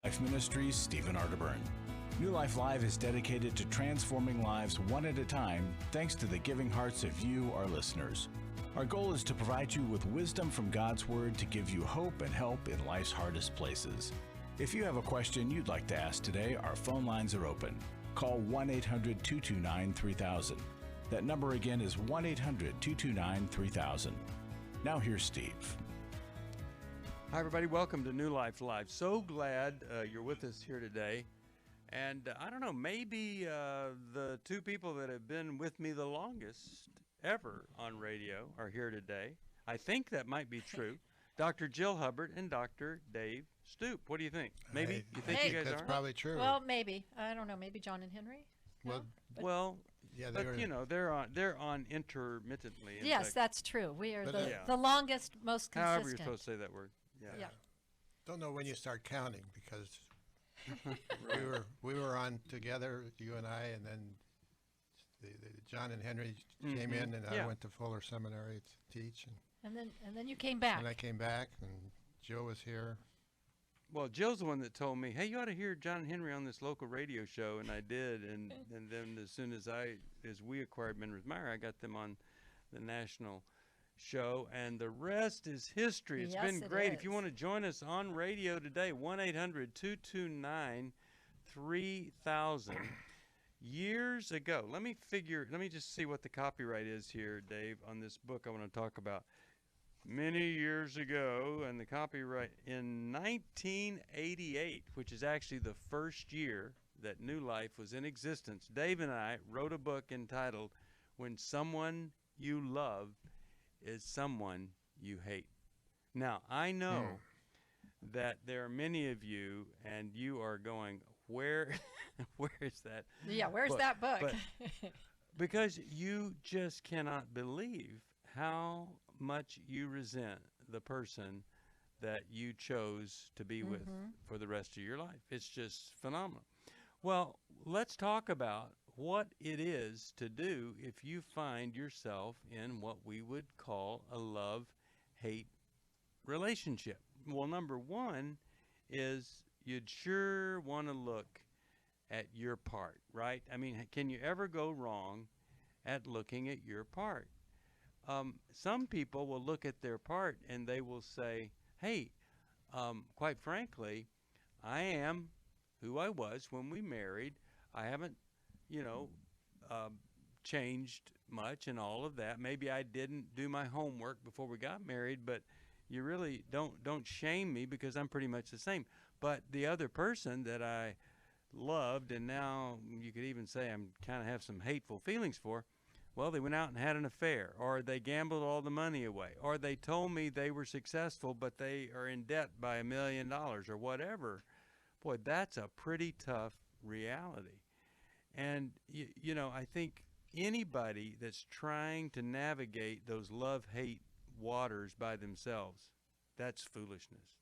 Life Ministries, Stephen Arterburn. New Life Live is dedicated to transforming lives one at a time, thanks to the giving hearts of you, our listeners. Our goal is to provide you with wisdom from God's Word to give you hope and help in life's hardest places. If you have a question you'd like to ask today, our phone lines are open. Call 1-800-229-3000. That number again is 1-800-229-3000. Now here's Steve. Hi, everybody. Welcome to New Life Live. So glad you're with us here today. And I don't know, maybe the two people that have been with me the longest ever on radio are here today. I think that might be true. Dr. Jill Hubbard and Dr. Dave Stoop. What do you think? Maybe you think you guys that's are? probably true. Well, maybe. I don't know. Maybe John and Henry. Well, yeah, but you know, they're on intermittently. Yes, that's true. We are But, the longest, most consistent. However you're supposed to say that word. Yeah. Don't know when you start counting because we were on together, you and I, and then the John and Henry came in, and I went to Fuller Seminary to teach, and then you came back. And I came back, and Joe was here. Well, Jill's the one that told me, hey, you ought to hear John and Henry on this local radio show, and I did. And then as soon as we acquired Menrith Meyer, I got them on the national show, and the rest is history. It's been great. If you want to join us on radio today, 1-800-229-3000. Years ago, let me just see what the copyright is here, Dave, on this book I want to talk about. Many years ago, and the copyright in 1988, which is actually the first year that New Life was in existence, Dave and I wrote a book entitled When Someone You Love Is Someone You Hate. Now, I know that there are many of you, and you are going, where is that? Yeah, where's that book? Because you just cannot believe how much you resent the person that you chose to be with for the rest of your life. It's just phenomenal. Well, let's talk about what it is to do if you find yourself in what we would call a love-hate relationship. Well, number one is you'd sure want to look at your part, right? I mean, can you ever go wrong at looking at your part? Some people will look at their part and they will say, hey, quite frankly, I am who I was when we married. I haven't, changed much and all of that. Maybe I didn't do my homework before we got married, but you really don't shame me because I'm pretty much the same. But the other person that I loved, and now you could even say I'm kind of have some hateful feelings for, well, they went out and had an affair, or they gambled all the money away, or they told me they were successful, but they are in debt by $1 million or whatever. Boy, that's a pretty tough reality. And, I think anybody that's trying to navigate those love-hate waters by themselves, that's foolishness.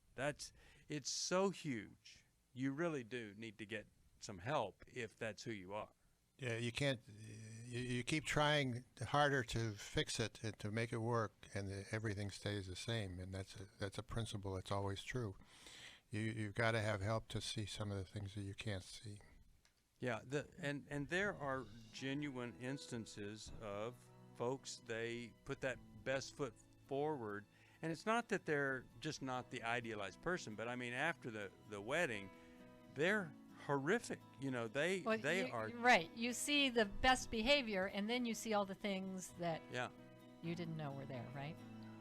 It's so huge. You really do need to get some help if that's who you are. Yeah, you can't. You keep trying harder to fix it and to make it work, and everything stays the same. And that's a principle that's always true. You've got to have help to see some of the things that you can't see. Yeah, and there are genuine instances of folks, they put that best foot forward, and it's not that they're just not the idealized person, but I mean after the wedding, they're horrific. They are right. You see the best behavior, and then you see all the things that you didn't know were there. Right,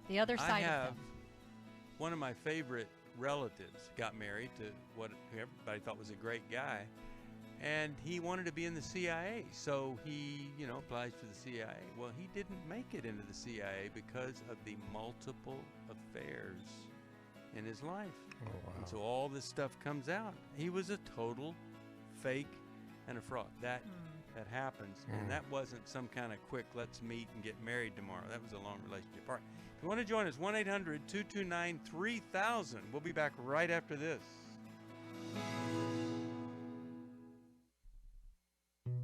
the other side of them. One of my favorite relatives got married to who everybody thought was a great guy, and he wanted to be in the CIA, so he applies for the CIA. Well, he didn't make it into the CIA because of the multiple affairs in his life. Oh, wow. And so all this stuff comes out. He was a total fake and a fraud. That happens. And that wasn't some kind of quick, let's meet and get married tomorrow. That was a long relationship. All right. If you want to join us, 1-800-229-3000. We'll be back right after this.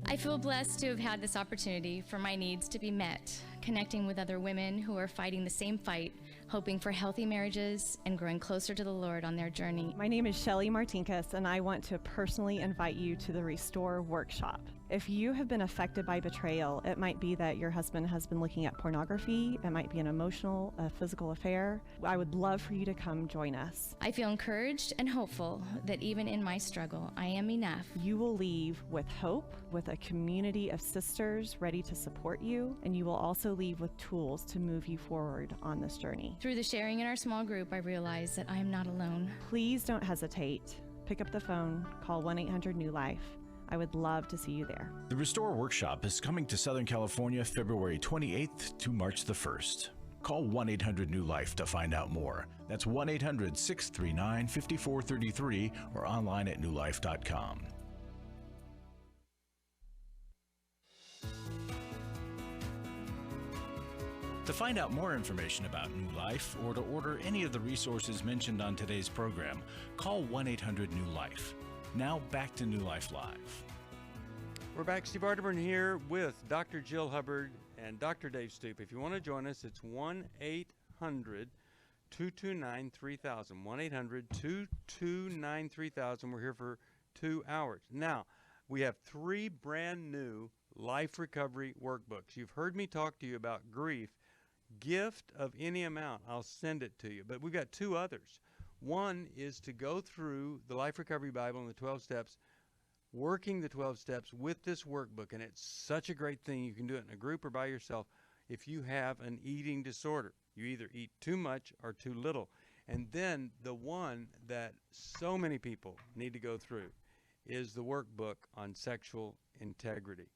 I feel blessed to have had this opportunity for my needs to be met, connecting with other women who are fighting the same fight hoping for healthy marriages and growing closer to the Lord on their journey. My name is Shelly Martinkus, and I want to personally invite you to the Restore Workshop. If you have been affected by betrayal, it might be that your husband has been looking at pornography, it might be an emotional, a physical affair. I would love for you to come join us. I feel encouraged and hopeful that even in my struggle, I am enough. You will leave with hope, with a community of sisters ready to support you, and you will also leave with tools to move you forward on this journey. Through the sharing in our small group, I realize that I am not alone. Please don't hesitate. Pick up the phone, call 1-800-NEW-LIFE. I would love to see you there. The Restore Workshop is coming to Southern California February 28th to March the 1st. Call 1-800-NEW-LIFE to find out more. That's 1-800-639-5433 or online at newlife.com. To find out more information about New Life or to order any of the resources mentioned on today's program, call 1-800-NEW-LIFE. Now back to New Life Live. We're back. Steve Arterburn here with Dr. Jill Hubbard and Dr. Dave Stoop. If you want to join us, it's 1-800-229-3000. 1-800-229-3000. We're here for 2 hours. Now, we have 3 brand new life recovery workbooks. You've heard me talk to you about grief. Gift of any amount, I'll send it to you. But we've got 2 others. One is to go through the Life Recovery Bible and the 12 steps, working the 12 steps with this workbook. And it's such a great thing. You can do it in a group or by yourself. If you have an eating disorder, you either eat too much or too little. And then the one that so many people need to go through is the workbook on sexual integrity.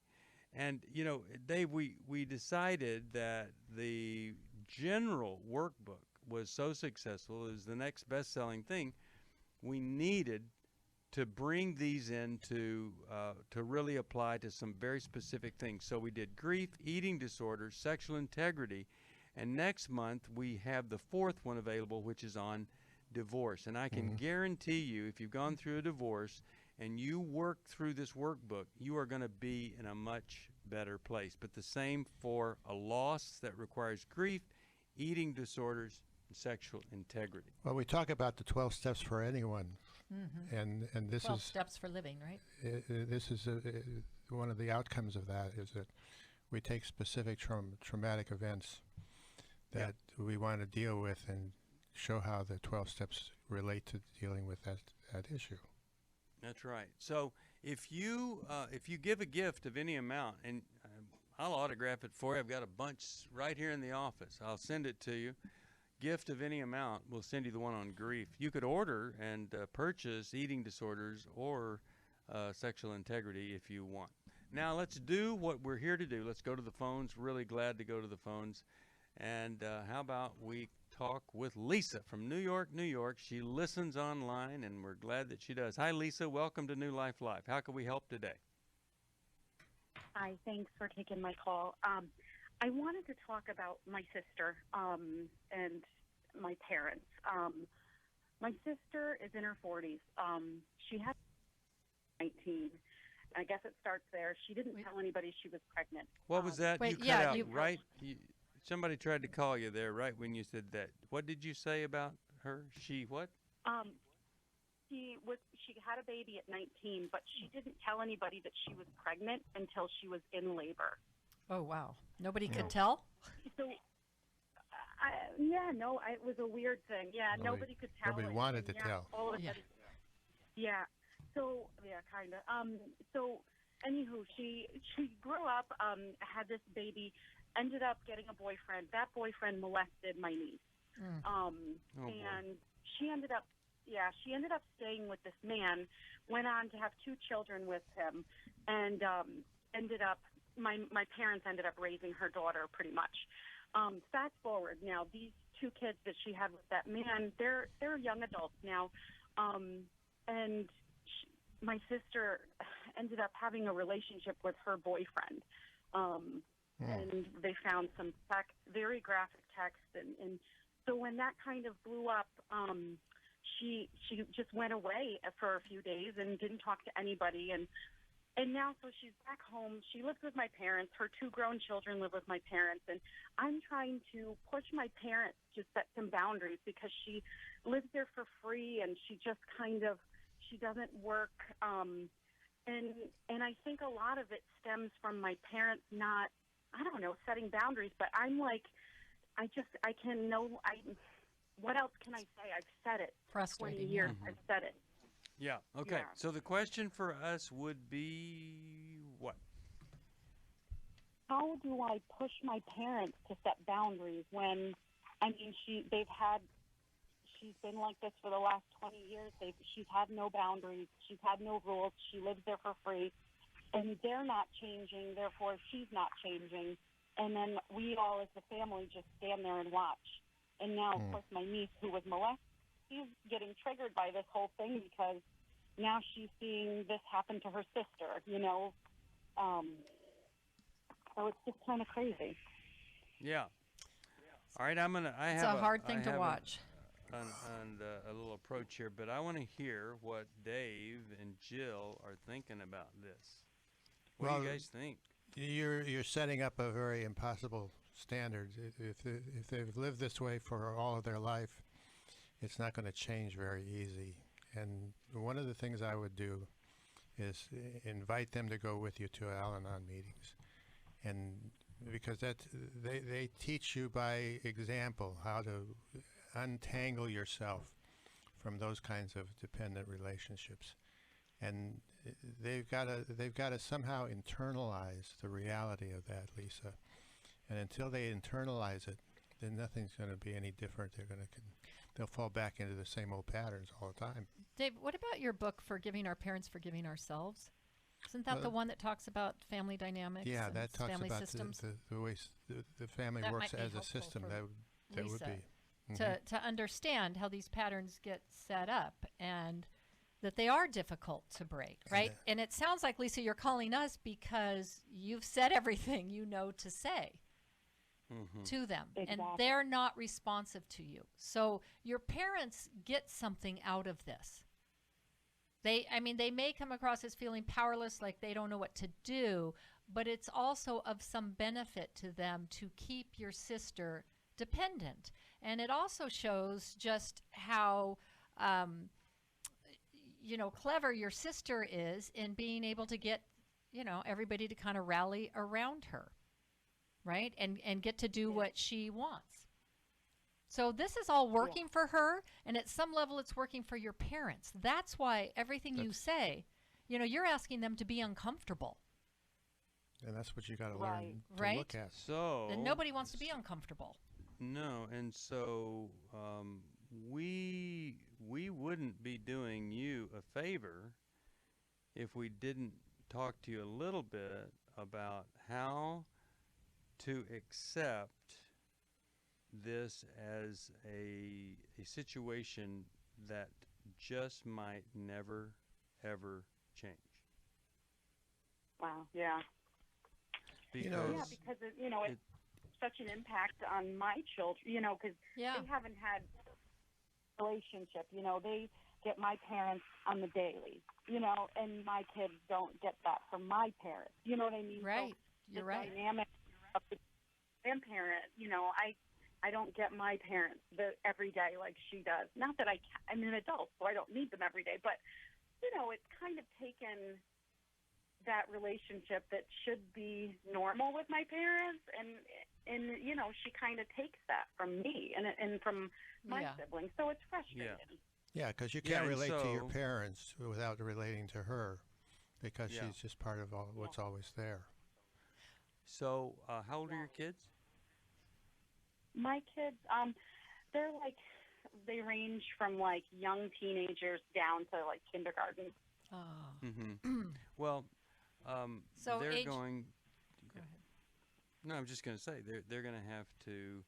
And, you know, Dave, we decided that the general workbook was so successful, is the next best-selling thing, we needed to bring these in to really apply to some very specific things. So we did grief, eating disorders, sexual integrity, and next month we have the 4th one available, which is on divorce. And I can guarantee you, if you've gone through a divorce and you work through this workbook, you are going to be in a much better place. But the same for a loss that requires grief, eating disorders, sexual integrity. Well, we talk about the 12 steps for anyone, and this 12 is steps for living, right? This is one of the outcomes of that is that we take specific traumatic events that we want to deal with and show how the 12 steps relate to dealing with that issue. That's right. So if you give a gift of any amount, and I'll autograph it for you. I've got a bunch right here in the office. I'll send it to you. Gift of any amount, we'll send you the one on grief. You could order and purchase eating disorders or sexual integrity if you want. Now let's do what we're here to do. Let's go to the phones. Really glad to go to the phones. And how about we talk with Lisa from New York, New York. She listens online, and we're glad that she does. Hi, Lisa. Welcome to New Life Live. How can we help today? Hi, thanks for taking my call. I wanted to talk about my sister and my parents. My sister is in her 40s. She had 19. I guess it starts there. She didn't tell anybody she was pregnant. What was that? Wait, you cut yeah, out, right? Somebody tried to call you there right when you said that. What did you say about her? She what? She had a baby at 19, but she didn't tell anybody that she was pregnant until she was in labor. Oh, wow. Nobody could tell? So, it was a weird thing. Yeah, nobody could tell. Nobody wanted to tell. All of a sudden, kind of. So, anywho, she grew up, had this baby, ended up getting a boyfriend. That boyfriend molested my niece. And she ended up staying with this man, went on to have 2 children with him, and ended up, my parents ended up raising her daughter pretty much. Fast forward now, these 2 kids that she had with that man, they're young adults now, and my sister ended up having a relationship with her boyfriend, and they found some very graphic text, and so when that kind of blew up, she just went away for a few days and didn't talk to anybody, and And now, so she's back home. She lives with my parents. Her 2 grown children live with my parents. And I'm trying to push my parents to set some boundaries because she lives there for free and she just she doesn't work. And I think a lot of it stems from my parents not, I don't know, setting boundaries. But I'm like, what else can I say? I've said it. Frustrating. 20 years, I've said it. Yeah. Okay. Yeah. So the question for us would be what? How do I push my parents to set boundaries when, I mean, she's been like this for the last 20 years. She's had no boundaries. She's had no rules. She lives there for free. And they're not changing, therefore she's not changing. And then we all as the family just stand there and watch. And now, of course, my niece who was molested, she's getting triggered by this whole thing because now she's seeing this happen to her sister, you know. So it's just kind of crazy. Yeah. All right, It's a hard thing to watch. A little approach here, but I want to hear what Dave and Jill are thinking about this. What do you guys think? You're setting up a very impossible standard. If they've lived this way for all of their life, it's not going to change very easy. And one of the things I would do is invite them to go with you to Al-Anon meetings, and because they teach you by example how to untangle yourself from those kinds of dependent relationships, and they've got to somehow internalize the reality of that, Lisa. And until they internalize it, then nothing's going to be any different. They'll fall back into the same old patterns all the time. Dave, what about your book, Forgiving Our Parents, Forgiving Ourselves? Isn't that the one that talks about family dynamics? Yeah, and that talks family about systems? the way the family That works might be as a helpful system. for That would Lisa be. to understand how these patterns get set up and that they are difficult to break, right? And it sounds like, Lisa, you're calling us because you've said everything you know to say to them, and they're not responsive to you. So your parents get something out of this. They may come across as feeling powerless, like they don't know what to do, but it's also of some benefit to them to keep your sister dependent. And it also shows just how clever your sister is in being able to get, everybody to kind of rally around her, right? And get to do what she wants. So this is all working for her, and at some level it's working for your parents. That's why everything you say, you're asking them to be uncomfortable. And that's what you got to learn to look at. So and nobody wants to be uncomfortable. No, and so we wouldn't be doing you a favor if we didn't talk to you a little bit about how to accept this as a situation that just might never, ever change. Wow, yeah. Because it's such an impact on my children, because they haven't had a relationship. They get my parents on the daily, and my kids don't get that from my parents. You know what I mean? Right. So You're right. Dynamic of the grandparent, I don't get my parents every day like she does. Not that I'm an adult, so I don't need them every day. But, it's kind of taken that relationship that should be normal with my parents, and she kind of takes that from me and from my siblings. So it's frustrating. Yeah, because you can't relate to your parents without relating to her, because she's just part of what's always there. So how old are your kids? My kids, they range from young teenagers down to kindergarten. Oh. Well, so they're age... going. Go ahead. No, I'm just going to say they're going to have to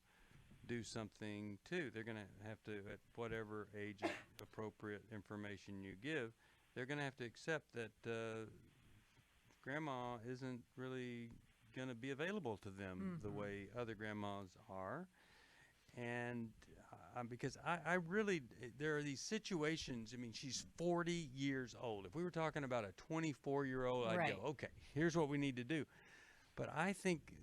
do something too. They're going to have to, at whatever age appropriate information you give, they're going to have to accept that grandma isn't really going to be available to them the way other grandmas are. And because I really, there are these situations. I mean, she's 40 years old. If we were talking about a 24-year-old, I'd Right. go, okay, here's what we need to do. But I think,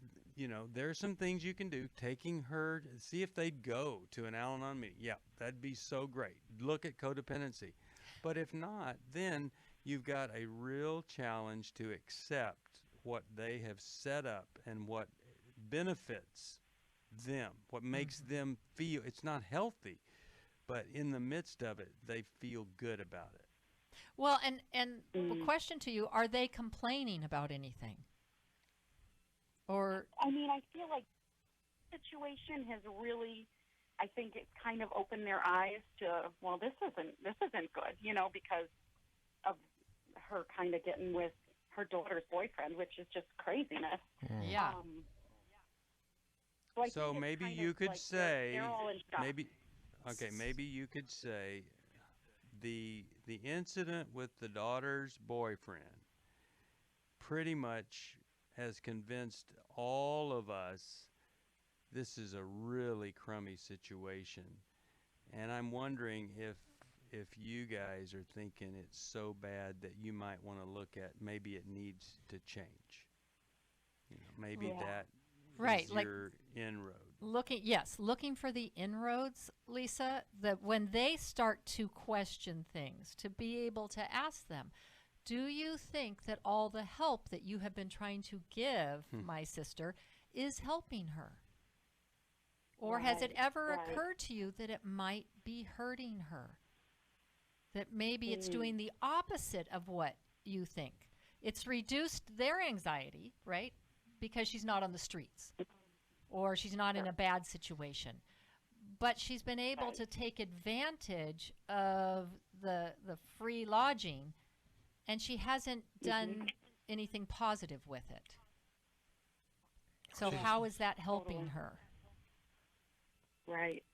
there are some things you can do. Taking her, see if they'd go to an Al-Anon meeting. Yeah, that'd be so great. Look at codependency. But if not, then you've got a real challenge to accept what they have set up and what benefits them, what makes them feel. It's not healthy, but in the midst of it, they feel good about it. Well, and the question to you, are they complaining about anything? Or I mean, I feel like the situation has really, I think it's kind of opened their eyes to, well, this isn't good, because of her kind of getting with her daughter's boyfriend, which is just craziness. yeah. I So think it's maybe kind you of could like say, they're all in shock. maybe you could say the incident with the daughter's boyfriend pretty much has convinced all of us this is a really crummy situation. And I'm wondering if you guys are thinking it's so bad that you might want to look at maybe it needs to change. Maybe that Right, is like your inroad. looking for the inroads, Lisa, that when they start to question things, to be able to ask them, do you think that all the help that you have been trying to give my sister is helping her? Or has it ever occurred to you that it might be hurting her? That maybe it's doing the opposite of what you think. It's reduced their anxiety, right? Because she's not on the streets or she's not in a bad situation. But she's been able to take advantage of the free lodging, and she hasn't done anything positive with it. So how is that helping her? Right.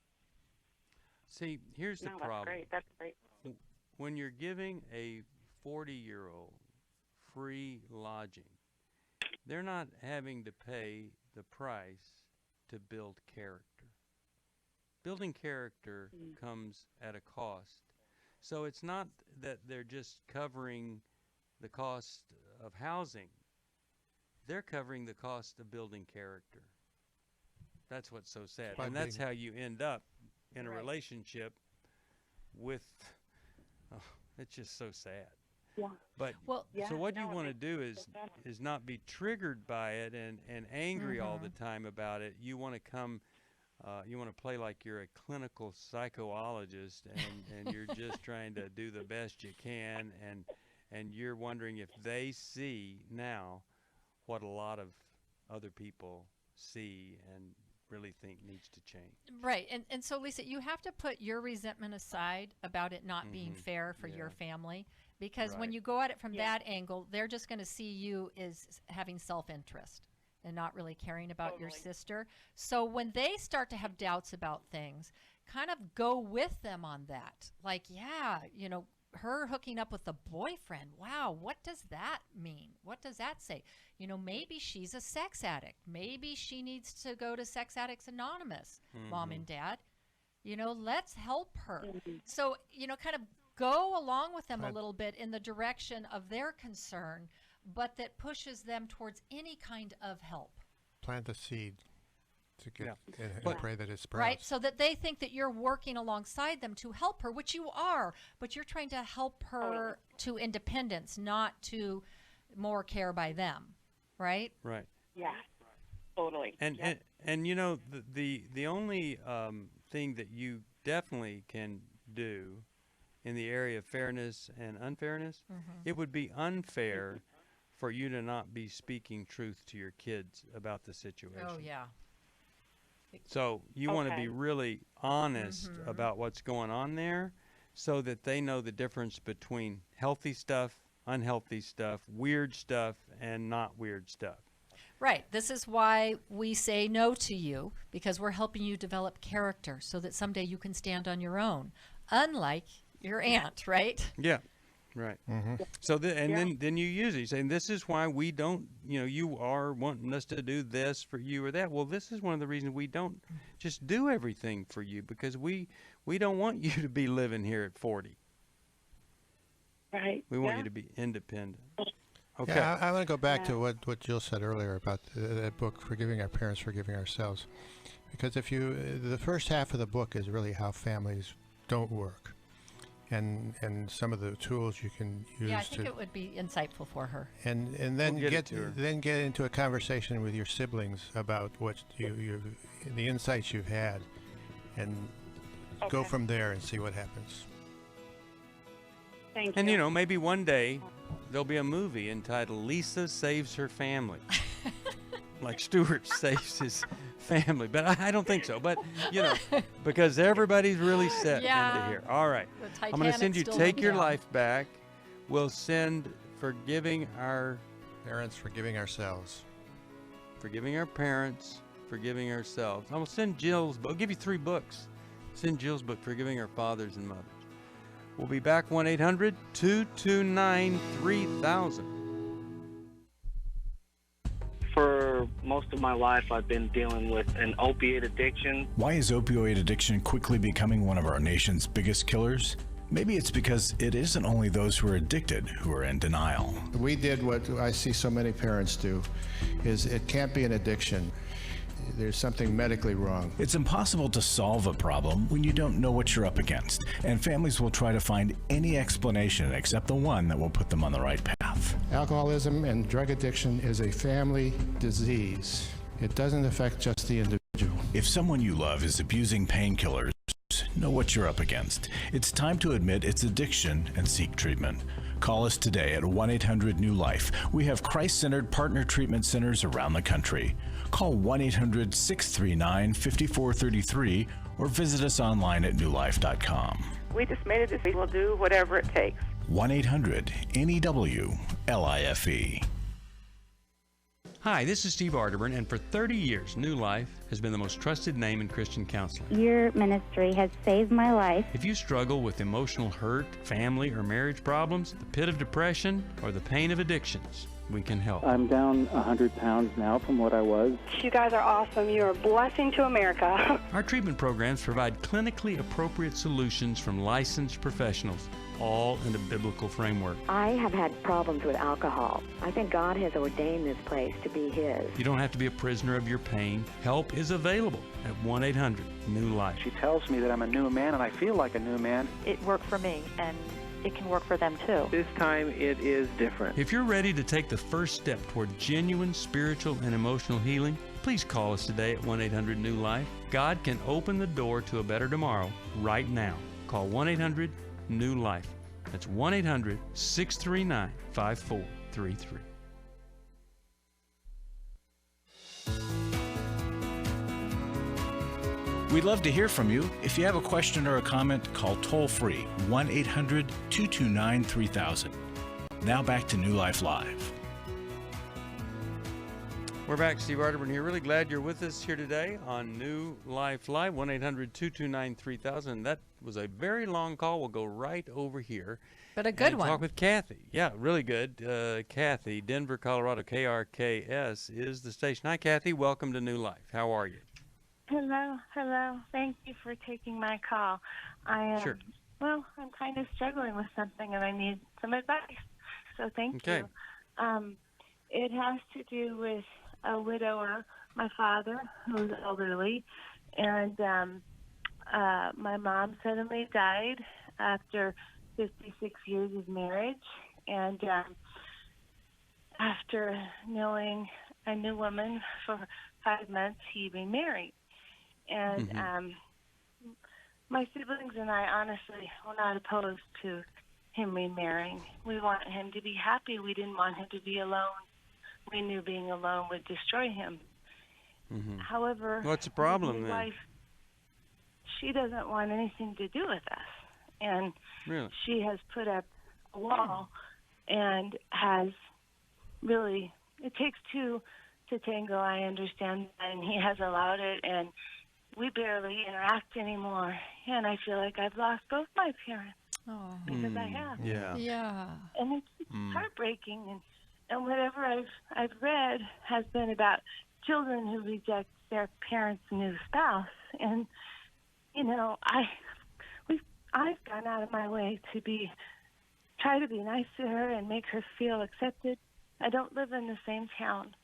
See, here's the No, problem. That's great. When you're giving a 40-year-old free lodging, they're not having to pay the price to build character. Building character comes at a cost. So it's not that they're just covering the cost of housing. They're covering the cost of building character. That's what's so sad. By And that's being- how you end up in a Right. relationship with, it's just so sad. Yeah. But Well, so what you no, it want to makes do total sense. is not be triggered by it and angry all the time about it. You want to come, you want to play like you're a clinical psychologist and you're just trying to do the best you can, and you're wondering if they see now what a lot of other people see and really think needs to change. Right. And so, Lisa, you have to put your resentment aside about it not being fair for your family, because when Right. you go at it from that angle, they're just going to see you as having self-interest and not really caring about your sister. So when they start to have doubts about things, kind of go with them on that. Like, yeah, her hooking up with the boyfriend. Wow, what does that mean? What does that say? Maybe she's a sex addict. Maybe she needs to go to Sex Addicts Anonymous, Mom and Dad. Let's help her. So, kind of go along with them a little bit in the direction of their concern, but that pushes them towards any kind of help. Plant a seed to get and But- pray that it sprouts. Right, so that they think that you're working alongside them to help her, which you are, but you're trying to help her to independence, not to more care by them, right? Right. Yeah. Totally. And the only thing that you definitely can do in the area of fairness and unfairness, it would be unfair for you to not be speaking truth to your kids about the situation. Oh, yeah. So you want to be really honest about what's going on there so that they know the difference between healthy stuff, unhealthy stuff, weird stuff, and not weird stuff. Right. This is why we say no to you, because we're helping you develop character so that someday you can stand on your own, unlike your aunt, right? Yeah. Right. Mm-hmm. So then you use it. You say, this is why we don't, you are wanting us to do this for you or that. Well, this is one of the reasons we don't just do everything for you, because we don't want you to be living here at 40. Right. We want you to be independent. Okay. Yeah, I want to go back to what Jill said earlier about that book, Forgiving Our Parents, Forgiving Ourselves. Because the first half of the book is really how families don't work. And some of the tools you can use. Yeah, I think it would be insightful for her. And then We'll get into a conversation with your siblings about what the insights you've had, and go from there and see what happens. Thank you. And maybe one day there'll be a movie entitled Lisa Saves Her Family. Like Stuart saves his family. But I don't think so. But, because everybody's really set into here. All right. I'm going to send you Take Your Life Back. We'll send Forgiving Our Parents, Forgiving Ourselves. Forgiving Our Parents, Forgiving Ourselves. I'm going to send Jill's book. I'll give you 3 books. Send Jill's book, Forgiving Our Fathers and Mothers. We'll be back 1-800-229-3000. For most of my life, I've been dealing with an opiate addiction. Why is opioid addiction quickly becoming one of our nation's biggest killers? Maybe it's because it isn't only those who are addicted who are in denial. We did what I see so many parents do, is it can't be an addiction. There's something medically wrong. It's impossible to solve a problem when you don't know what you're up against, and families will try to find any explanation except the one that will put them on the right path. Alcoholism and drug addiction is a family disease. It doesn't affect just the individual. If someone you love is abusing painkillers, know what you're up against. It's time to admit it's addiction and seek treatment. Call us today at 1-800-NEW-LIFE. We have Christ-centered partner treatment centers around the country. Call 1-800-639-5433 or visit us online at newlife.com. We just made a decision. We'll do whatever it takes. 1-800-NEW-LIFE. Hi, this is Steve Arterburn, and for 30 years, New Life has been the most trusted name in Christian counseling. Your ministry has saved my life. If you struggle with emotional hurt, family or marriage problems, the pit of depression, or the pain of addictions, we can help. I'm down 100 pounds now from what I was. You guys are awesome. You're a blessing to America. Our treatment programs provide clinically appropriate solutions from licensed professionals, all in a biblical framework. I have had problems with alcohol. I think God has ordained this place to be His. You don't have to be a prisoner of your pain. Help is available at 1-800-NEW-LIFE. She tells me that I'm a new man, and I feel like a new man. It worked for me, and it can work for them too. This time it is different. If you're ready to take the first step toward genuine spiritual and emotional healing, please call us today at 1-800-NEW-LIFE. God can open the door to a better tomorrow right now. Call 1-800-NEW-LIFE. That's 1-800-639-5433. We'd love to hear from you. If you have a question or a comment, call toll-free 1-800-229-3000. Now back to New Life Live. We're back. Steve Arterburn here. Really glad you're with us here today on New Life Live, 1-800-229-3000. That was a very long call. We'll go right over here. But a good one. Talk with Kathy. Yeah, really good. Kathy, Denver, Colorado, KRKS is the station. Hi, Kathy. Welcome to New Life. How are you? Hello. Thank you for taking my call. Sure. Well, I'm kind of struggling with something and I need some advice. So thank you. It has to do with a widower, my father, who's elderly, and my mom suddenly died after 56 years of marriage, and after knowing a new woman for 5 months, he remarried. And my siblings and I honestly were not opposed to him remarrying. We want him to be happy. We didn't want him to be alone. We knew being alone would destroy him. However, what's the problem my then? wife, she doesn't want anything to do with us. And really? She has put up a wall and has really, it takes two to tango, I understand, and he has allowed it, and we barely interact anymore, and I feel like I've lost both my parents because I have. Yeah. And it's heartbreaking, and whatever I've read has been about children who reject their parents' new spouse, and you know, I've gone out of my way to try to be nice to her and make her feel accepted. I don't live in the same town,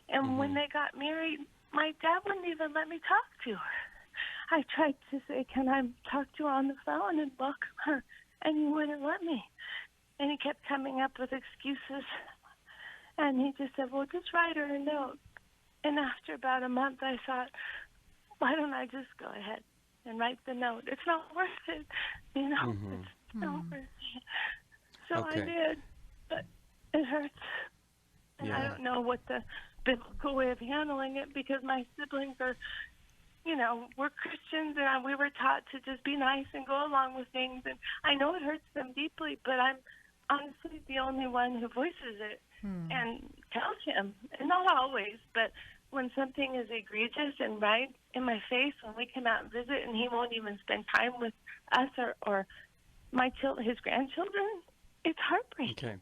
and when they got married, my dad wouldn't even let me talk to her. I tried to say, "Can I talk to her on the phone and welcome her?" And he wouldn't let me. And he kept coming up with excuses. And he just said, "Well, just write her a note." And after about a month, I thought, why don't I just go ahead and write the note? It's not worth it, you know? It's not worth it. So I did, but it hurts. And I don't know what the biblical way of handling it, because my siblings are, you know, we're Christians, and we were taught to just be nice and go along with things. And I know it hurts them deeply, but I'm honestly the only one who voices it and tells him. And not always, but when something is egregious and right in my face, when we come out and visit, and he won't even spend time with us or his grandchildren, it's heartbreaking. Okay.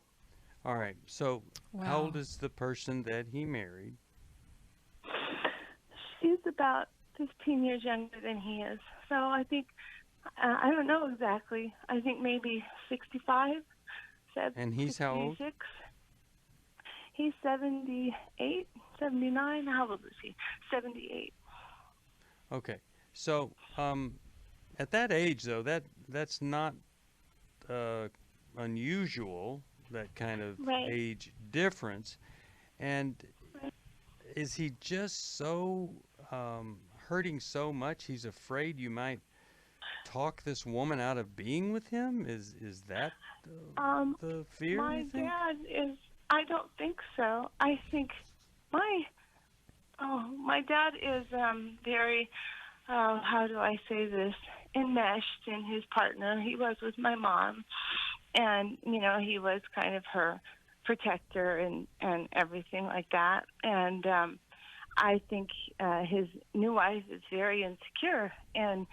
All right. So how old is the person that he married? She's about 15 years younger than he is. So I think, I don't know exactly. I think maybe 65. And he's how old? He's 78, 79. How old is he? 78. Okay. So at that age, though, that's not unusual, that kind of age difference. And is he just so hurting so much he's afraid you might talk this woman out of being with him? Is that the fear? My dad is. I don't think so. I think my dad is very. How do I say this? Enmeshed in his partner. He was with my mom, and you know, he was kind of her protector and everything like that. And I think his new wife is very insecure, and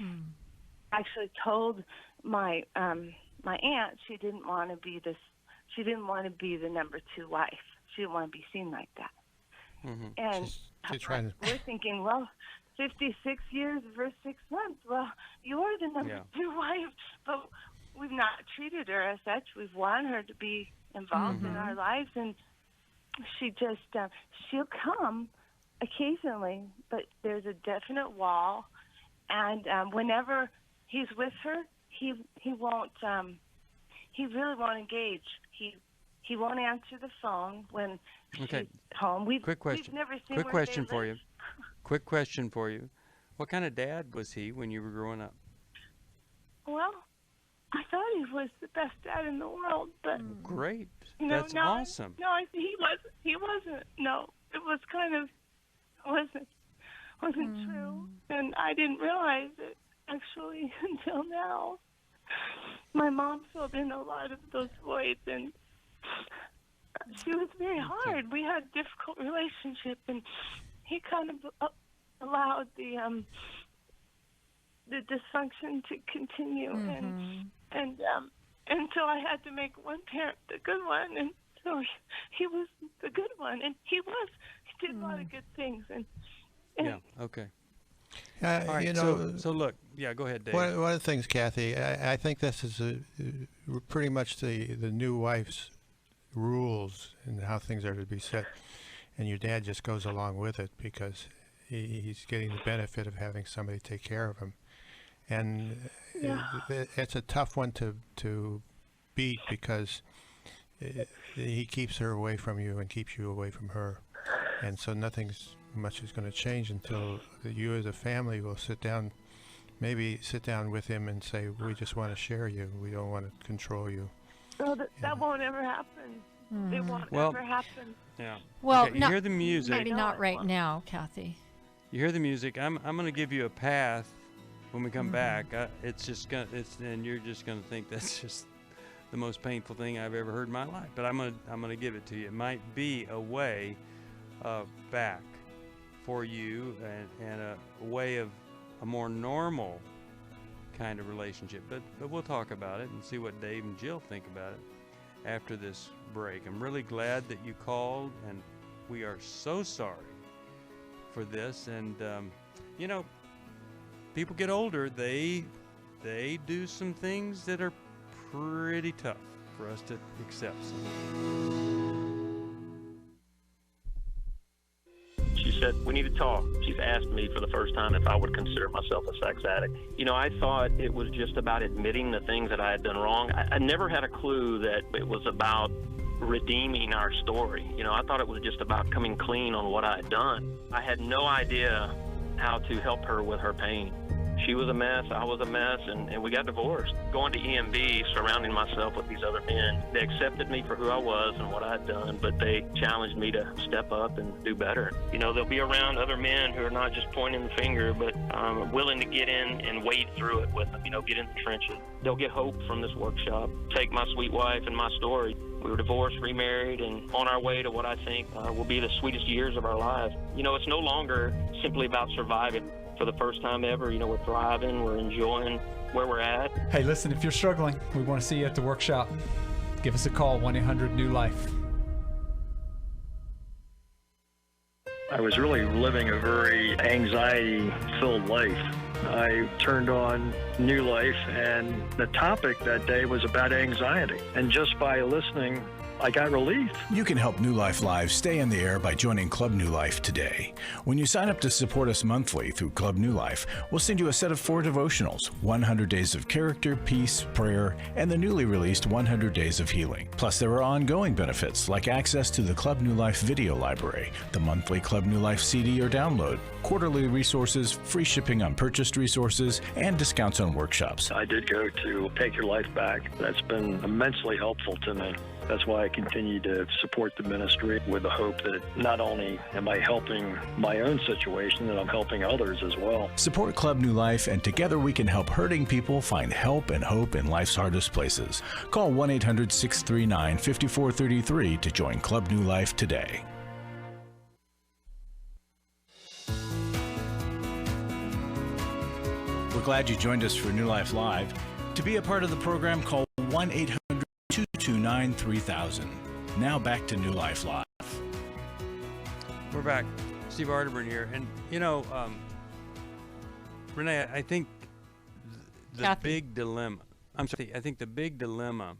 actually told my my aunt she didn't want to be this. She didn't want to be the number 2 wife. She didn't want to be seen like that. And she's trying to... we're thinking, well, 56 years versus 6 months. Well, you're the number 2 wife, but we've not treated her as such. We've wanted her to be involved in our lives, and she just she'll come occasionally, but there's a definite wall. And whenever he's with her, he won't. He really won't engage. He won't answer the phone when she's home. Quick question. We've never seen Quick where question they for live. you. Quick question for you. What kind of dad was he when you were growing up? Well, I thought he was the best dad in the world, but great. That's awesome. He wasn't. No, it was kind of wasn't true, and I didn't realize it actually until now. My mom filled in a lot of those voids, and she was very hard. We had a difficult relationship, and he kind of allowed the dysfunction to continue, and so I had to make one parent the good one, and so he was the good one, and he did a lot of good things, and okay. All right, you know, so look, go ahead, Dave. One of the things, Kathy, I think this is pretty much the new wife's rules and how things are to be set, and your dad just goes along with it because he's getting the benefit of having somebody take care of him, and it's a tough one to beat because he keeps her away from you and keeps you away from her, and so nothing's much is going to change until you as a family will sit down with him and say, we just want to share you, we don't want to control you. So that won't ever happen. It won't ever happen. Well, you hear the music. Maybe not right now, Kathy. You hear the music. I'm going to give you a path when we come back. And you're just going to think that's just the most painful thing I've ever heard in my life. But I'm going to give it to you. It might be a way back for you, and a way of a more normal kind of relationship. But we'll talk about it and see what Dave and Jill think about it after this break. I'm really glad that you called, and we are so sorry for this. And you know, people get older, they do some things that are pretty tough for us to accept. She said, we need to talk. She's asked me for the first time if I would consider myself a sex addict. You know, I thought it was just about admitting the things that I had done wrong. I never had a clue that it was about redeeming our story. You know, I thought it was just about coming clean on what I had done. I had no idea how to help her with her pain. She was a mess, I was a mess, and we got divorced. Going to EMB, surrounding myself with these other men, they accepted me for who I was and what I had done, but they challenged me to step up and do better. You know, they'll be around other men who are not just pointing the finger, but willing to get in and wade through it with them, you know, get in the trenches. They'll get hope from this workshop. Take my sweet wife and my story. We were divorced, remarried, and on our way to what I think will be the sweetest years of our lives. You know, it's no longer simply about surviving. For the first time ever, you know, we're thriving, we're enjoying where we're at. Hey, listen, if you're struggling, we want to see you at the workshop. Give us a call, 1-800-NEW-LIFE. I was really living a very anxiety-filled life. I turned on New Life, and the topic that day was about anxiety. And just by listening, I got relief. You can help New Life Live stay in the air by joining Club New Life today. When you sign up to support us monthly through Club New Life, we'll send you a set of 4 devotionals, 100 Days of Character, Peace, Prayer, and the newly released 100 Days of Healing. Plus, there are ongoing benefits like access to the Club New Life video library, the monthly Club New Life CD or download, quarterly resources, free shipping on purchased resources, and discounts on workshops. I did go to Take Your Life Back. That's been immensely helpful to me. That's why I continue to support the ministry with the hope that not only am I helping my own situation, that I'm helping others as well. Support Club New Life, and together we can help hurting people find help and hope in life's hardest places. Call 1-800-639-5433 to join Club New Life today. We're glad you joined us for New Life Live. To be a part of the program, call 1-800-229-3000. Now back to New Life Live. We're back. Steve Arterburn here. And, you know, Renee, I think the big dilemma, I think the big dilemma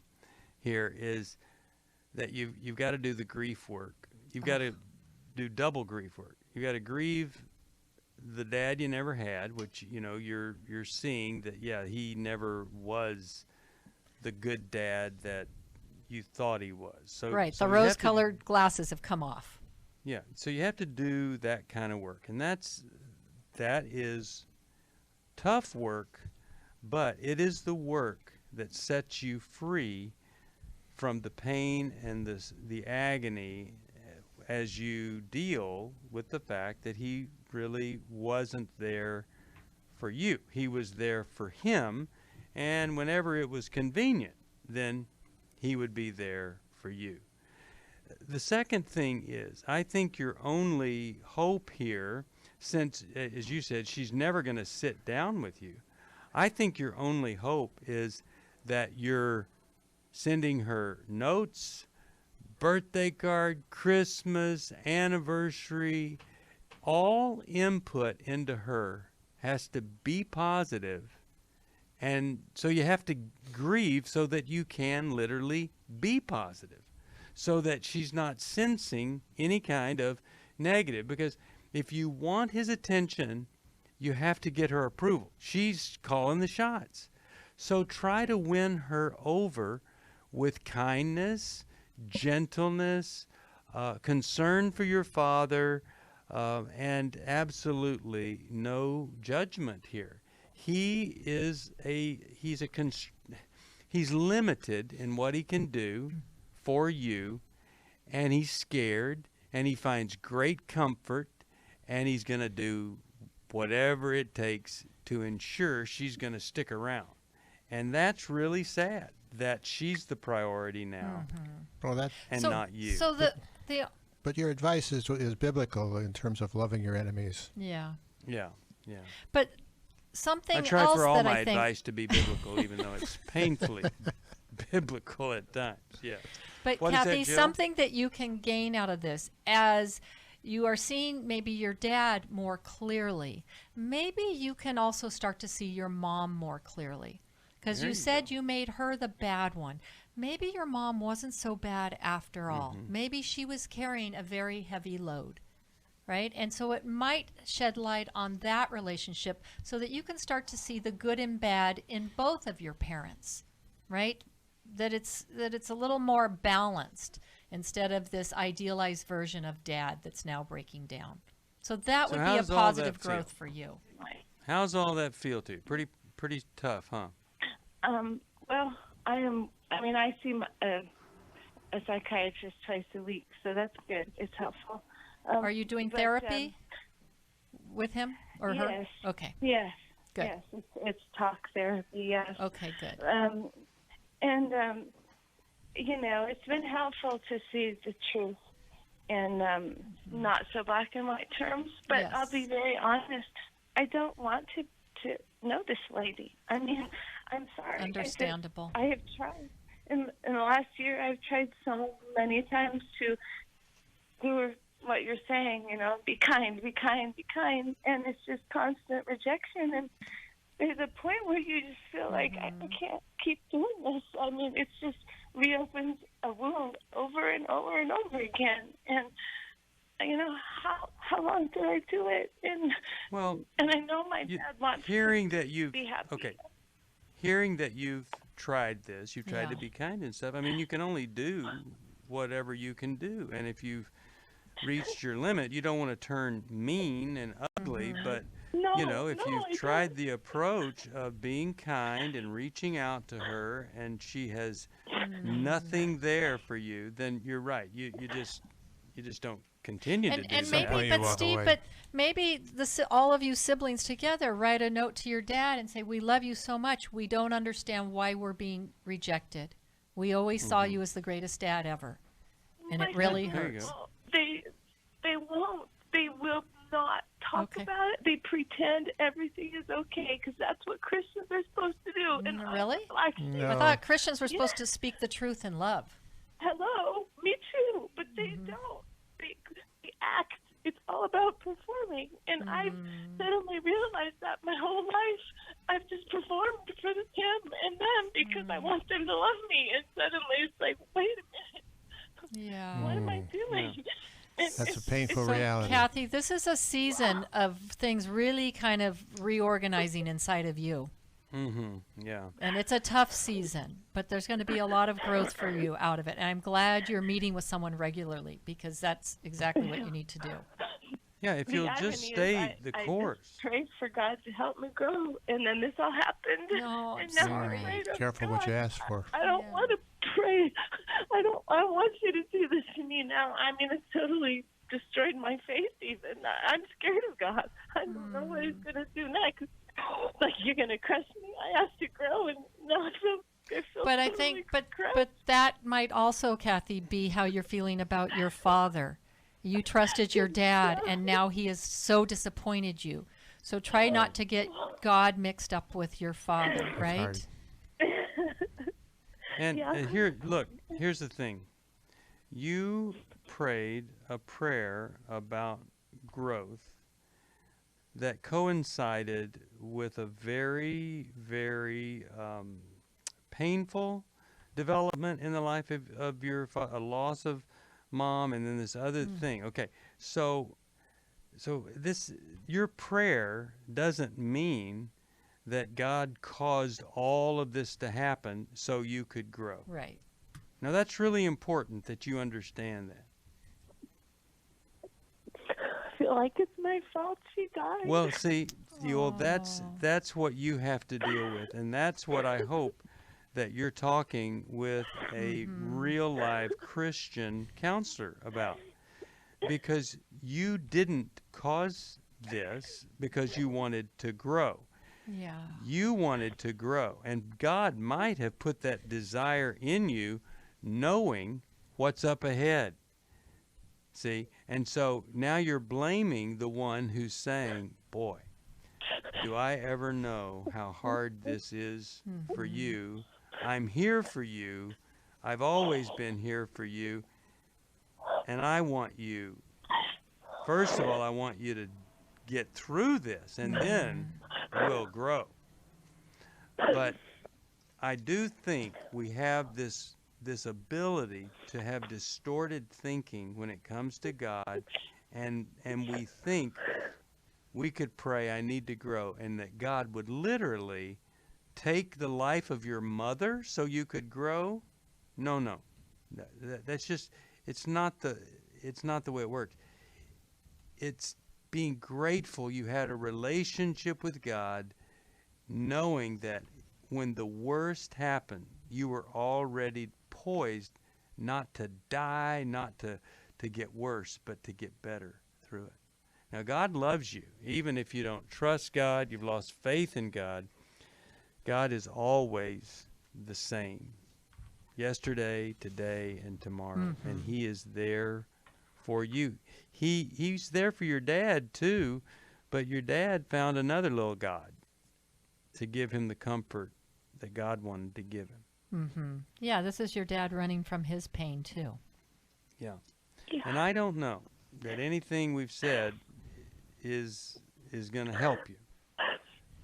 here is that you've got to do the grief work. You've got to do double grief work. You've got to grieve the dad you never had, which, you know, you're seeing that, yeah, he never was the good dad that you thought he was. So right, so the rose-colored glasses have come off. Yeah, so you have to do that kind of work, and that is tough work, but it is the work that sets you free from the pain and the agony as you deal with the fact that he really wasn't there for you. He was there for him, and whenever it was convenient, then he would be there for you. The second thing is, I think your only hope here, since, as you said, she's never going to sit down with you, I think your only hope is that you're sending her notes, birthday card, Christmas, anniversary, all input into her has to be positive. And so you have to grieve so that you can literally be positive, so that she's not sensing any kind of negative. Because if you want his attention, you have to get her approval. She's calling the shots. So try to win her over with kindness, gentleness, concern for your father, and absolutely no judgment here. He's limited in what he can do for you, and he's scared, and he finds great comfort, and he's going to do whatever it takes to ensure she's going to stick around. And that's really sad that she's the priority now, well, not you. So but your advice is biblical in terms of loving your enemies. Yeah. Yeah. But something I try else for all that my I think advice to be biblical, even though it's painfully biblical at times. Yeah. But What is Kathy, that, Jill? something that you can gain out of this as you are seeing maybe your dad more clearly, maybe you can also start to see your mom more clearly. Because you said you made her the bad one. Maybe your mom wasn't so bad after all. Maybe she was carrying a very heavy load, right? And so it might shed light on that relationship so that you can start to see the good and bad in both of your parents, right? That it's a little more balanced instead of this idealized version of dad that's now breaking down. So that would be a positive growth for you. How's all that feel to you? Pretty tough, huh? Well, I see a psychiatrist twice a week, so that's good. It's helpful. Are you doing therapy with him or yes. her? Okay. Yes. Good. Yes, it's talk therapy, yes. Okay, good. It's been helpful to see the truth in not so black and white terms, but Yes. I'll be very honest. I don't want to know this lady. I mean, I'm sorry. Understandable. I have tried. In the last year, I've tried so many times to do what you're saying, be kind, be kind, be kind, and it's just constant rejection. And there's a point where you just feel like I can't keep doing this. I mean, it's just reopens a wound over and over and over again. And how long do I do it? And I know my dad wants hearing to that you've be happy. okay, hearing that you've tried this, you've tried to be kind and stuff. I mean, you can only do whatever you can do, and if you've reached your limit, you don't want to turn mean and ugly. But if you've tried the approach of being kind and reaching out to her, and she has nothing there for you, then you're right. You just don't continue to do And that. maybe, but Steve, but maybe all of you siblings together write a note to your dad and say, "We love you so much. We don't understand why we're being rejected. We always saw you as the greatest dad ever," and it really hurts. They won't. They will not talk about it. They pretend everything is okay because that's what Christians are supposed to do. And really? No. I thought Christians were supposed to speak the truth in love. Hello, me too. But they don't. They act. It's all about performing. And I've suddenly realized that my whole life I've just performed for him and them because I want them to love me. And suddenly it's like, wait a minute. Yeah. What am I doing? Yeah. That's a painful reality. Kathy, this is a season of things really kind of reorganizing inside of you. Yeah. And it's a tough season, but there's going to be a lot of growth for you out of it. And I'm glad you're meeting with someone regularly because that's exactly what you need to do. Yeah, if you'll just stay the course. I just prayed for God to help me grow, and then this all happened. No, I'm and now sorry. I'm afraid of Careful what you ask for. I don't want to pray. I don't want you to do this to me now. I mean, it's totally destroyed my faith even. I'm scared of God. I don't know what he's going to do next. Like, you're going to crush me. I asked to grow, and now I feel But I think, but that might also, Kathy, be how you're feeling about your father. You trusted your dad, and now he has so disappointed you. So try not to get God mixed up with your father, right? And here's the thing. You prayed a prayer about growth that coincided with a very, very painful development in the life of your a loss of mom, and then this other thing. Okay, so this, your prayer doesn't mean that God caused all of this to happen so you could grow. Right. Now that's really important that you understand that. I feel like it's my fault she died. Well, see, that's what you have to deal with, and that's what I hope that you're talking with a real live Christian counselor about, because you didn't cause this because you wanted to grow. Yeah. You wanted to grow, and God might have put that desire in you knowing what's up ahead. See? And so now you're blaming the one who's saying, boy, do I ever know how hard this is for you. I'm here for you. I've always been here for you. And I want you, first of all, I want you to get through this, and then we'll grow. But I do think we have this ability to have distorted thinking when it comes to God, and we think we could pray, I need to grow, and that God would literally take the life of your mother so you could grow. No. That's just, it's not the way it works. It's being grateful you had a relationship with God, knowing that when the worst happened, you were already poised not to die, not to get worse, but to get better through it. Now, God loves you. Even if you don't trust God, you've lost faith in God, God is always the same. Yesterday, today, and tomorrow. And He is there for you. He's there for your dad, too, but your dad found another little God to give him the comfort that God wanted to give him. Yeah, this is your dad running from his pain, too. Yeah. And I don't know that anything we've said is going to help you,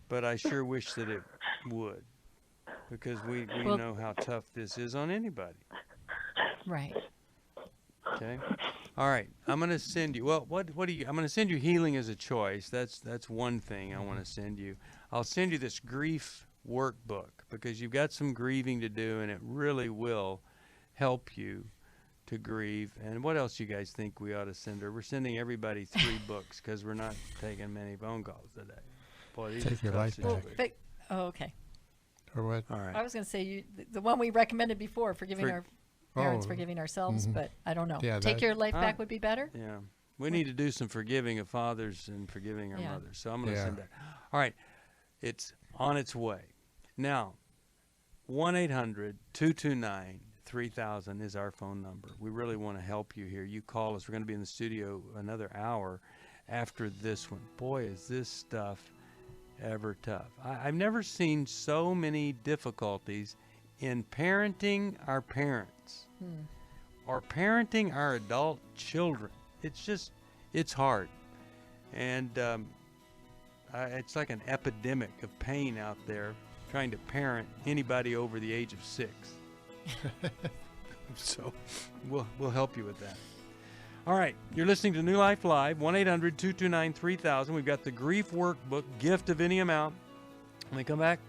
but I sure wish that it would, because we know how tough this is on anybody. Right. Okay. All right. I'm going to send you. Well, what do you? I'm going to send you Healing as a Choice. That's one thing I want to send you. I'll send you this grief workbook because you've got some grieving to do, and it really will help you to grieve. And what else you guys think we ought to send her? We're sending everybody 3 books because we're not taking many phone calls today. Boy, these Take your life back. Okay. Or what? All right. I was going to say the one we recommended before, forgiving our parents, forgiving ourselves, but I don't know. Yeah, Take your life back would be better? Yeah. We need to do some forgiving of fathers and forgiving our mothers. So I'm going to send that. All right. It's on its way. Now, 1-800-229-3000 is our phone number. We really want to help you here. You call us. We're going to be in the studio another hour after this one. Boy, is this stuff ever tough. I've never seen so many difficulties in parenting our parents or parenting our adult children. It's hard. And it's like an epidemic of pain out there trying to parent anybody over the age of 6. So we'll help you with that. All right, you're listening to New Life Live, 1-800-229-3000. We've got the Grief Workbook, gift of any amount. When we come back,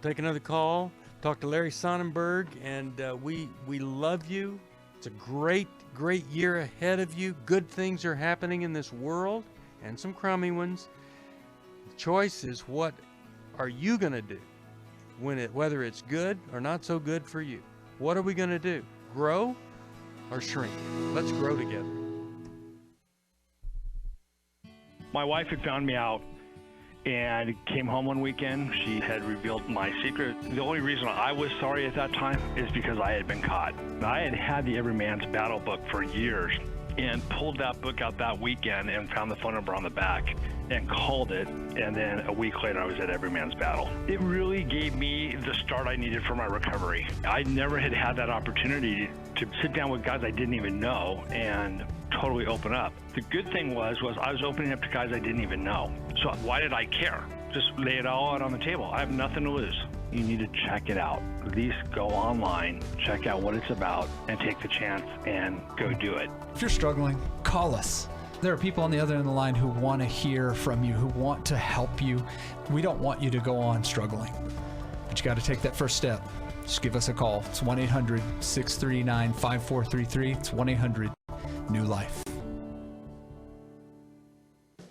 we'll take another call, talk to Larry Sonnenberg, and we love you. It's a great, great year ahead of you. Good things are happening in this world, and some crummy ones. The choice is, what are you going to do whether it's good or not so good for you? What are we going to do? Grow or shrink? Let's grow together. My wife had found me out and came home one weekend. She had revealed my secret. The only reason I was sorry at that time is because I had been caught. I had had the Every Man's Battle book for years and pulled that book out that weekend and found the phone number on the back and called it, and then a week later I was at Every Man's Battle. It really gave me the start I needed for my recovery. I never had that opportunity to sit down with guys I didn't even know and totally open up. The good thing was I was opening up to guys I didn't even know. So why did I care? Just lay it all out on the table. I have nothing to lose. You need to check it out. At least go online, check out what it's about, and take the chance and go do it. If you're struggling, call us. There are people on the other end of the line who want to hear from you, who want to help you. We don't want you to go on struggling, but you got to take that first step. Just give us a call. It's 1-800-639-5433. It's 1-800-NEW-LIFE.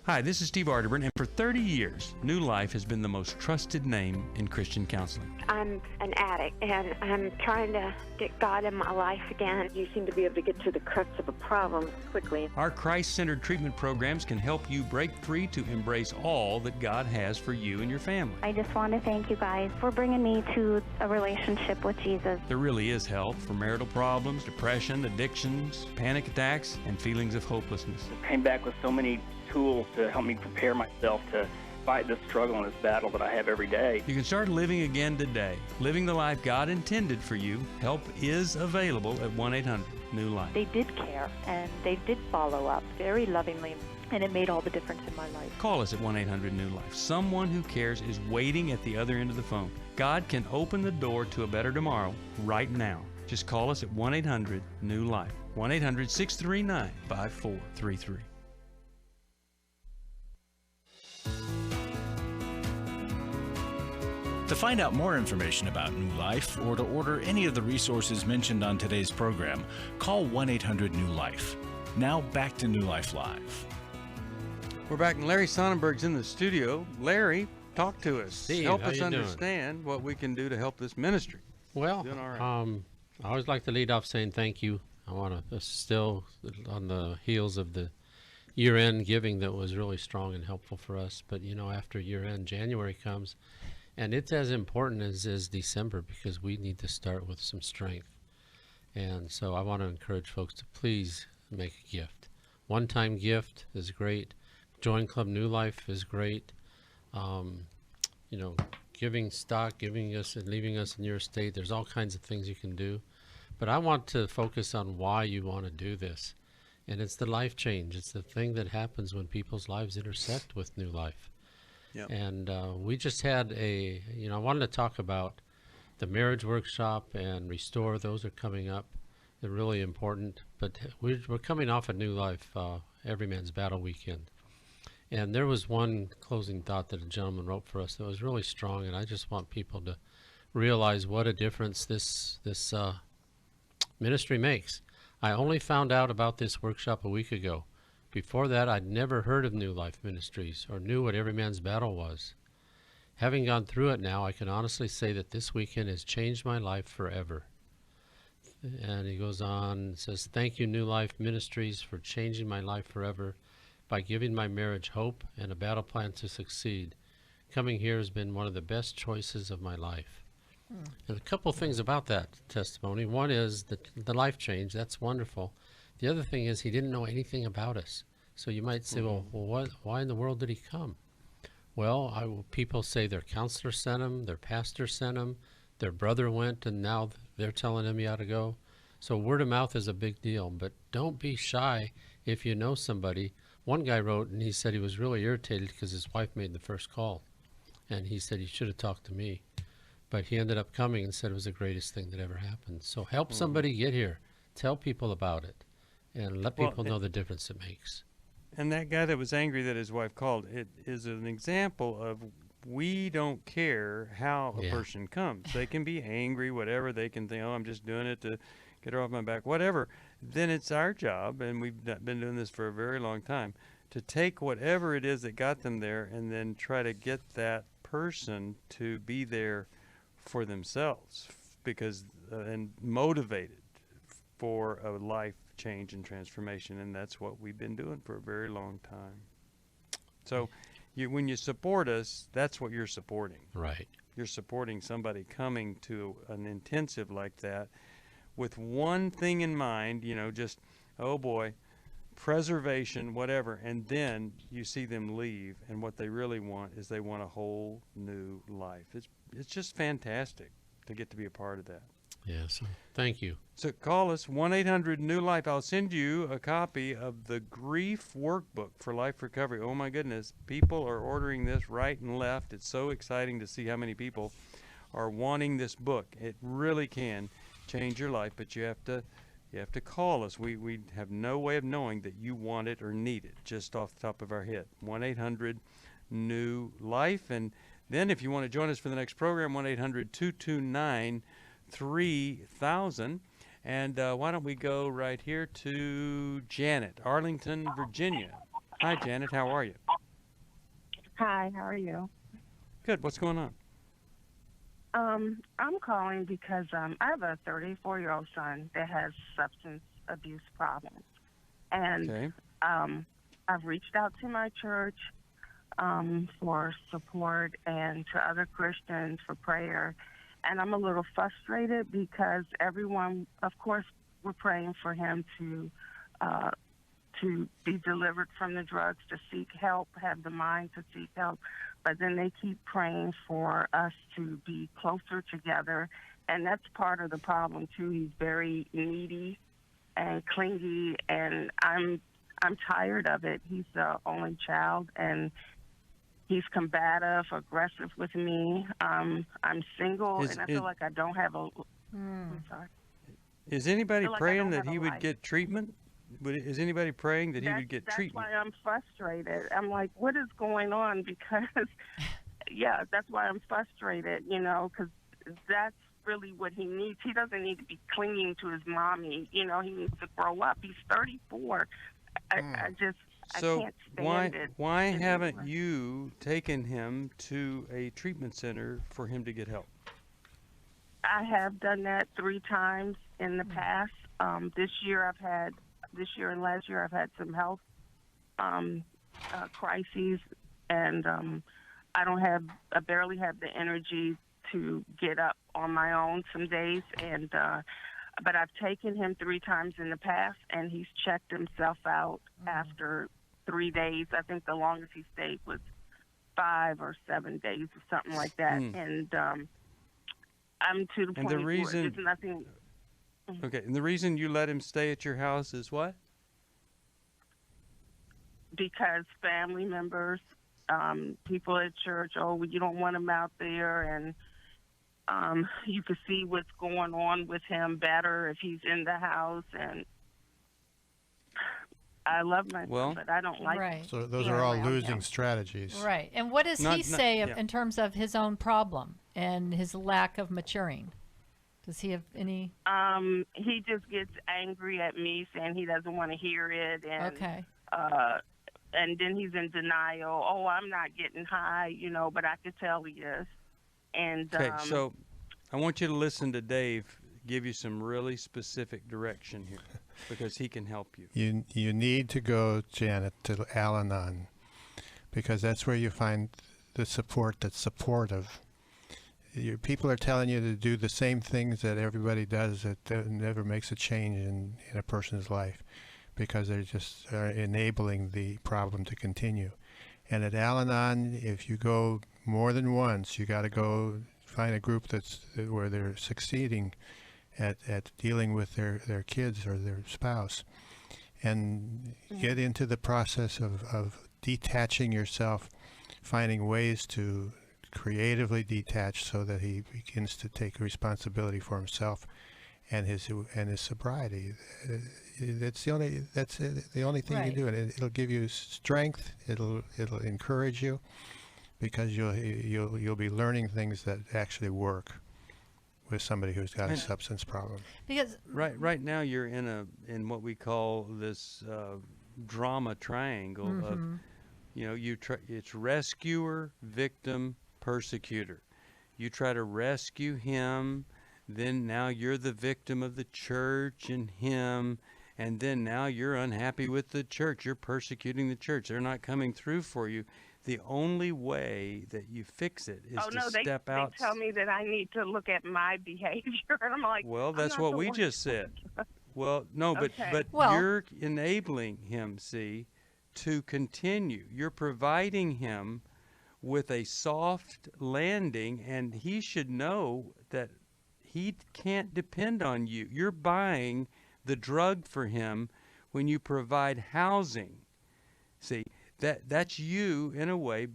Hi, this is Steve Arterburn, and for 30 years, New Life has been the most trusted name in Christian counseling. I'm an addict, and I'm trying to get God in my life again. You seem to be able to get to the crux of a problem quickly. Our Christ-centered treatment programs can help you break free to embrace all that God has for you and your family. I just want to thank you guys for bringing me to a relationship with Jesus. There really is help for marital problems, depression, addictions, panic attacks, and feelings of hopelessness. I came back with so many tools to help me prepare myself to fight this struggle and this battle that I have every day. You can start living again today, living the life God intended for you. Help is available at 1-800-NEW-LIFE. They did care, and they did follow up very lovingly, and it made all the difference in my life. Call us at 1-800-NEW-LIFE. Someone who cares is waiting at the other end of the phone. God can open the door to a better tomorrow right now. Just call us at 1-800-NEW-LIFE. 1-800-639-5433. To find out more information about New Life or to order any of the resources mentioned on today's program, call 1-800-NEW-LIFE. Now back to New Life Live. We're back, and Larry Sonnenberg's in the studio. Larry, talk to us. Steve, help how us you doing? understand what we can do to help this ministry. Well, Doing all right. I always like to lead off saying thank you. I want to still on the heels of the year-end giving that was really strong and helpful for us. But, you know, after year-end, January comes, and it's as important as December because we need to start with some strength. And so I want to encourage folks to please make a gift. One-time gift is great. Join Club New Life is great. You know, giving stock, giving us and leaving us in your estate. There's all kinds of things you can do. But I want to focus on why you want to do this. And it's the life change. It's the thing that happens when people's lives intersect with New Life. Yep. And we just had I wanted to talk about the marriage workshop and Restore. Those are coming up. They're really important. But we're coming off a New Life Every Man's Battle weekend. And there was one closing thought that a gentleman wrote for us that was really strong, and I just want people to realize what a difference this ministry makes. I only found out about this workshop a week ago. Before that, I'd never heard of New Life Ministries or knew what Every Man's Battle was. Having gone through it now, I can honestly say that this weekend has changed my life forever. And he goes on and says, "Thank you, New Life Ministries, for changing my life forever by giving my marriage hope and a battle plan to succeed. Coming here has been one of the best choices of my life." And a couple things about that testimony. One is the life change. That's wonderful. The other thing is he didn't know anything about us. So you might say, well, why in the world did he come? Well, people say their counselor sent him, their pastor sent him, their brother went, and now they're telling him you ought to go. So word of mouth is a big deal. But don't be shy if you know somebody. One guy wrote, and he said he was really irritated because his wife made the first call. And he said he should have talked to me. But he ended up coming and said it was the greatest thing that ever happened. So help somebody get here. Tell people about it. And let people know the difference it makes. And that guy that was angry that his wife called, it is an example of we don't care how a person comes. They can be angry, whatever. They can think, oh, I'm just doing it to get her off my back, whatever. Then it's our job, and we've been doing this for a very long time, to take whatever it is that got them there and then try to get that person to be there for themselves because and motivated for a life change and transformation, and that's what we've been doing for a very long time. So when you support us, that's what you're supporting. Right. You're supporting somebody coming to an intensive like that with one thing in mind, just, oh boy, preservation, whatever, and then you see them leave, and what they really want is they want a whole new life. It's just fantastic to get to be a part of that. Yeah, so thank you. So call us, 1-800-NEW-LIFE. I'll send you a copy of the Grief Workbook for Life Recovery. Oh, my goodness. People are ordering this right and left. It's so exciting to see how many people are wanting this book. It really can change your life, but you have to call us. We have no way of knowing that you want it or need it just off the top of our head. 1-800-NEW-LIFE. And then if you want to join us for the next program, 1-800-229-3000. And why don't we go right here to Janet, Arlington, Virginia. Hi, Janet. How are you? Hi. How are you? Good. What's going on? I'm calling because I have a 34-year-old son that has substance abuse problems. And I've reached out to my church for support and to other Christians for prayer. And I'm a little frustrated because everyone, of course, we're praying for him to to be delivered from the drugs, to seek help, have the mind to seek help. But then they keep praying for us to be closer together. And that's part of the problem, too. He's very needy and clingy, and I'm tired of it. He's the only child, and he's combative, aggressive with me. I'm single, and I feel like I don't have a... I'm sorry. Is anybody like I praying don't that have he a would life. get treatment? Is anybody praying that he would get treatment? That's why I'm frustrated. I'm like, what is going on? Because, yeah, that's why I'm frustrated, because that's really what he needs. He doesn't need to be clinging to his mommy. He needs to grow up. He's 34. I can't stand it. Why haven't you taken him to a treatment center for him to get help? I have done that 3 times in the past. This year and last year I've had some health crises, and I barely have the energy to get up on my own some days, and but I've taken him 3 times in the past, and he's checked himself out after 3 days. I think the longest he stayed was 5 or 7 days or something like that, and I'm to the point where there's nothing. Okay, and the reason you let him stay at your house is what? Because family members, people at church, you don't want him out there, and you can see what's going on with him better if he's in the house. And I love my son, but I don't like him. So those are all losing strategies. Right. And what does he say in terms of his own problem and his lack of maturing? Does he have any? He just gets angry at me, saying he doesn't want to hear it, and and then he's in denial. Oh, I'm not getting high, but I could tell he is. And okay, so I want you to listen to Dave give you some really specific direction here, because he can help you. You need to go, Janet, to Al-Anon, because that's where you find the support that's supportive. People are telling you to do the same things that everybody does that never makes a change in a person's life, because they're just enabling the problem to continue. And at Al-Anon, if you go more than once, you got to go find a group where they're succeeding at dealing with their kids or their spouse, and get into the process of detaching yourself, finding ways to creatively detach so that he begins to take responsibility for himself and his sobriety. That's the only thing you do, and it'll give you strength. It'll encourage you, because you'll be learning things that actually work with somebody who's got a substance problem. Because right now you're in what we call this drama triangle of, it's rescuer, victim, persecutor. You try to rescue him, then now you're the victim of the church and him, and then now you're unhappy with the church. You're persecuting the church. They're not coming through for you. The only way that you fix it is to step out. They tell me that I need to look at my behavior, and I'm like, well, that's what we just said. Well, no, but you're enabling him, to continue. You're providing him with a soft landing, and he should know that he can't depend on you. You're buying the drug for him when you provide housing. See, that's you, in a way,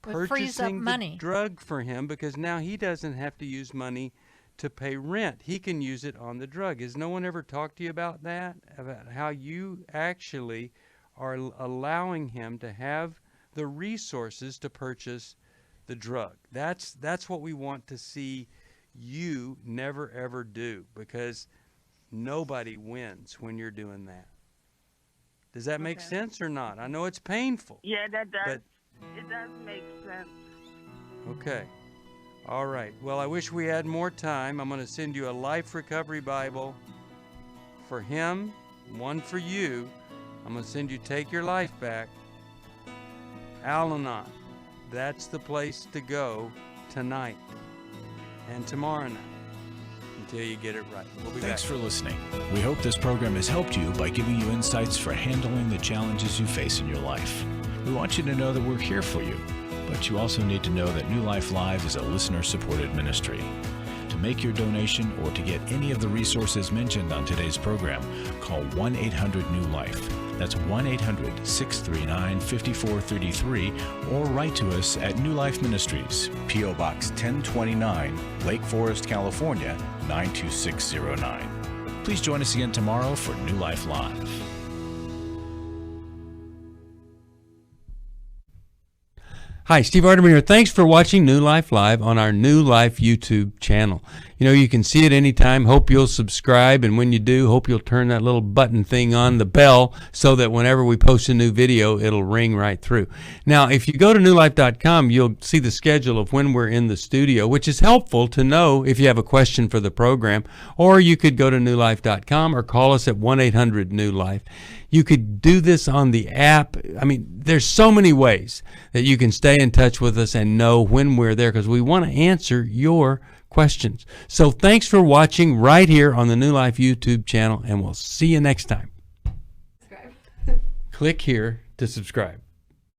purchasing the drug for him, because now he doesn't have to use money to pay rent. He can use it on the drug. Has no one ever talked to you about that? About how you actually are allowing him to have the resources to purchase the drug. That's what we want to see you never ever do, because nobody wins when you're doing that. Does that make sense or not? I know it's painful. Yeah, that does. It does make sense. Okay. All right. Well, I wish we had more time. I'm going to send you a Life Recovery Bible for him, one for you. I'm going to send you Take Your Life Back. Al-Anon. That's the place to go tonight and tomorrow night. until you get it right. We'll be Thanks back. for listening. We hope this program has helped you by giving you insights for handling the challenges you face in your life. We want you to know that we're here for you, but you also need to know that New Life Live is a listener-supported ministry. To make your donation or to get any of the resources mentioned on today's program, call 1-800-NEW-LIFE. That's 1-800-639-5433, or write to us at New Life Ministries, P.O. Box 1029, Lake Forest, California, 92609. Please join us again tomorrow for New Life Live. Hi, Steve Arterburn here. Thanks for watching New Life Live on our New Life YouTube channel. You know, you can see it anytime. Hope you'll subscribe, and when you do, hope you'll turn that little button thing on, the bell, so that whenever we post a new video, it'll ring right through. Now, if you go to newlife.com, you'll see the schedule of when we're in the studio, which is helpful to know if you have a question for the program, or you could go to newlife.com or call us at 1-800-NEW-LIFE. You could do this on the app. I mean, there's so many ways that you can stay in touch with us and know when we're there, because we want to answer your questions. So thanks for watching right here on the New Life YouTube channel, and we'll see you next time. Click here to subscribe.